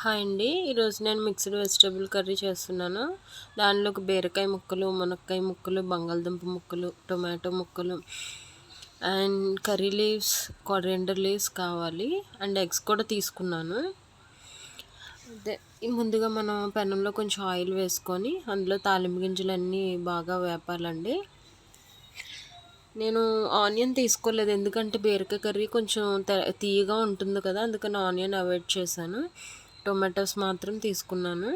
Hi అండి. ఈరోజు నేను మిక్స్డ్ వెజిటబుల్ కర్రీ చేస్తున్నాను. దానిలోకి బీరకాయ ముక్కలు, మునక్కాయ ముక్కలు, బంగాళదుంప ముక్కలు, టొమాటో ముక్కలు and curry leaves, coriander leaves కావాలి. అండ్ ఎగ్స్ కూడా తీసుకున్నాను. అదే ముందుగా మనం పెనంలో కొంచెం ఆయిల్ వేసుకొని అందులో తాలింపు గింజలన్నీ బాగా వేపాలండి. నేను ఆనియన్ తీసుకోలేదు, ఎందుకంటే బీరకాయ కర్రీ కొంచెం తీయగా ఉంటుంది కదా, అందుకని ఆనియన్ అవాయిడ్ చేశాను. టొమాటోస్ మాత్రం తీసుకున్నాను.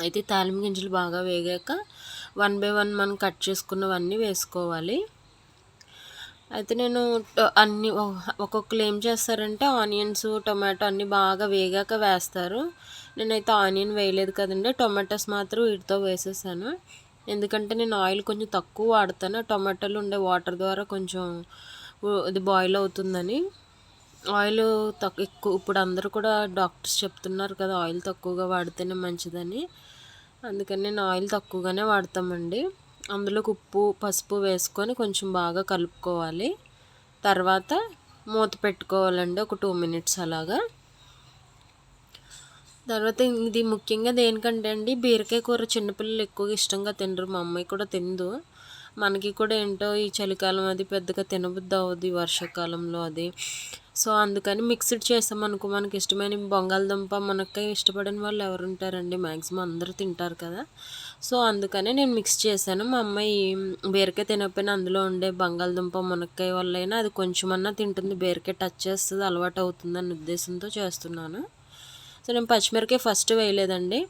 అయితే తాలింపు గింజలు బాగా వేగాక 1 బై 1 మనం కట్ చేసుకున్నవన్నీ వేసుకోవాలి. అయితే నేను అన్నీ ఒక్కొక్కరు ఏం చేస్తారంటే ఆనియన్స్, టొమాటో అన్నీ బాగా వేగాక వేస్తారు. నేనైతే ఆనియన్ వేయలేదు కదండి, టొమాటోస్ మాత్రం వీటితో వేసేసాను. ఎందుకంటే నేను ఆయిల్ కొంచెం తక్కువ వాడతాను. టొమాటోలు ఉండే వాటర్ ద్వారా కొంచెం ఇది బాయిల్ అవుతుందని. ఆయిల్ ఎక్కువ ఇప్పుడు అందరూ కూడా డాక్టర్స్ చెప్తున్నారు కదా, ఆయిల్ తక్కువగా వాడితేనే మంచిదని. అందుకని నేను ఆయిల్ తక్కువగానే వాడతామండి. అందులోకి ఉప్పు, పసుపు వేసుకొని కొంచెం బాగా కలుపుకోవాలి. తర్వాత మూత పెట్టుకోవాలండి ఒక 2 మినిట్స్ అలాగా. తర్వాత ఇది ముఖ్యంగా దేనికంటే అండి, బీరకాయ కూర చిన్నపిల్లలు ఎక్కువగా ఇష్టంగా తినరు. మా అమ్మాయి కూడా తినదు. మనకి కూడా ఏంటో ఈ చలికాలం అది పెద్దగా తినబుద్ధి అవ్వదు, వర్షాకాలంలో అది. సో అందుకని మిక్స్డ్ చేసామనుకో, మనకి ఇష్టమైన బంగాళదుంప, మునక్కాయ ఇష్టపడిన వాళ్ళు ఎవరుంటారండి, మ్యాక్సిమం అందరూ తింటారు కదా. సో అందుకని నేను మిక్స్ చేశాను. మా అమ్మాయి బీరకాయ తినకపోయినా అందులో ఉండే బంగాళదుంప, మునక్కాయ వల్లైనా అది కొంచెమన్నా తింటుంది. బీరకాయ టచ్ చేస్తుంది, అలవాటు అవుతుంది అన్న ఉద్దేశంతో చేస్తున్నాను. సో నేను పచ్చిమిరకాయ ఫస్ట్ వేయలేదండి,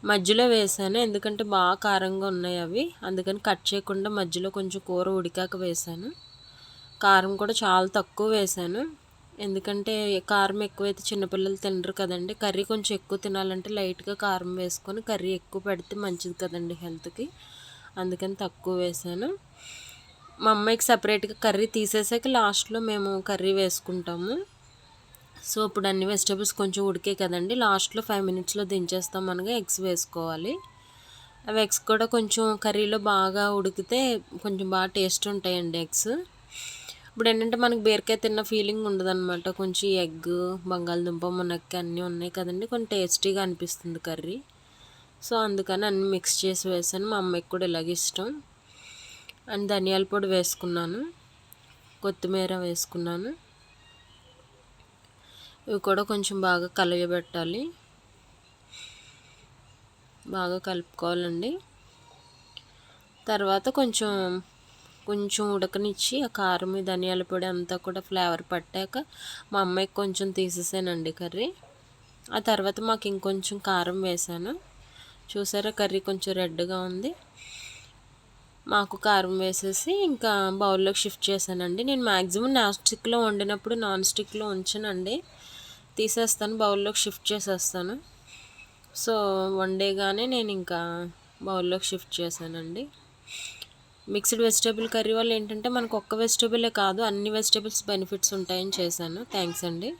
మధ్యలో వేసాను. ఎందుకంటే బాగా కారంగా ఉన్నాయి అవి, అందుకని కట్ చేయకుండా మధ్యలో కొంచెం కూర ఉడికాక వేసాను. కారం కూడా చాలా తక్కువ వేసాను, ఎందుకంటే కారం ఎక్కువైతే చిన్నపిల్లలు తినరు కదండి. కర్రీ కొంచెం ఎక్కువ తినాలంటే లైట్గా కారం వేసుకొని కర్రీ ఎక్కువ పెడితే మంచిది కదండి హెల్త్కి, అందుకని తక్కువ వేసాను. మా అమ్మాయికి సపరేట్గా కర్రీ తీసేసాక లాస్ట్లో మేము కర్రీ వేసుకుంటాము. సో ఇప్పుడు అన్ని వెజిటబుల్స్ కొంచెం ఉడికే కదండి, లాస్ట్లో 5 మినిట్స్లో దించేస్తాం అనగా ఎగ్స్ వేసుకోవాలి. అవి ఎగ్స్ కూడా కొంచెం కర్రీలో బాగా ఉడికితే కొంచెం బాగా టేస్ట్ ఉంటాయండి ఎగ్స్. ఇప్పుడు ఏంటంటే మనకి బీరకాయ తిన్న ఫీలింగ్ ఉండదన్నమాట. కొంచెం ఎగ్, బంగాళదుంప, మునక్కాయ అన్నీ ఉన్నాయి కదండి, కొంచెం టేస్టీగా అనిపిస్తుంది కర్రీ. సో అందుకని అన్నీ మిక్స్ చేసి వేసాను. మా అమ్మాయికి కూడా ఇలాగ ఇష్టం. అండ్ ధనియాల పొడి వేసుకున్నాను, కొత్తిమీర వేసుకున్నాను. ఇవి కూడా కొంచెం బాగా కలయబెట్టాలి, బాగా కలుపుకోవాలండి. తర్వాత కొంచెం ఉడకనిచ్చి ఆ కారం, ధనియాల పొడి అంతా కూడా ఫ్లేవర్ పట్టాక మా అమ్మాయికి కొంచెం తీసేసానండి కర్రీ. ఆ తర్వాత మాకు ఇంకొంచెం కారం వేసాను. చూసారా, కర్రీ కొంచెం రెడ్గా ఉంది. మాకు కారం వేసేసి ఇంకా బౌల్లోకి షిఫ్ట్ చేశానండి. నేను మ్యాక్సిమం నాన్ స్టిక్లో వండినప్పుడు నాన్ స్టిక్లో ఉంచనండి, తీసేస్తాను, బౌల్లోకి షిఫ్ట్ చేసేస్తాను. సో వండేగానే నేను ఇంకా బౌల్లోకి షిఫ్ట్ చేశానండి. మిక్స్డ్ వెజిటేబుల్ కర్రీ వల్ల ఏంటంటే మనకు ఒక్క వెజిటేబులే కాదు, అన్ని వెజిటేబుల్స్ బెనిఫిట్స్ ఉంటాయని చేశాను. థ్యాంక్స్ అండి.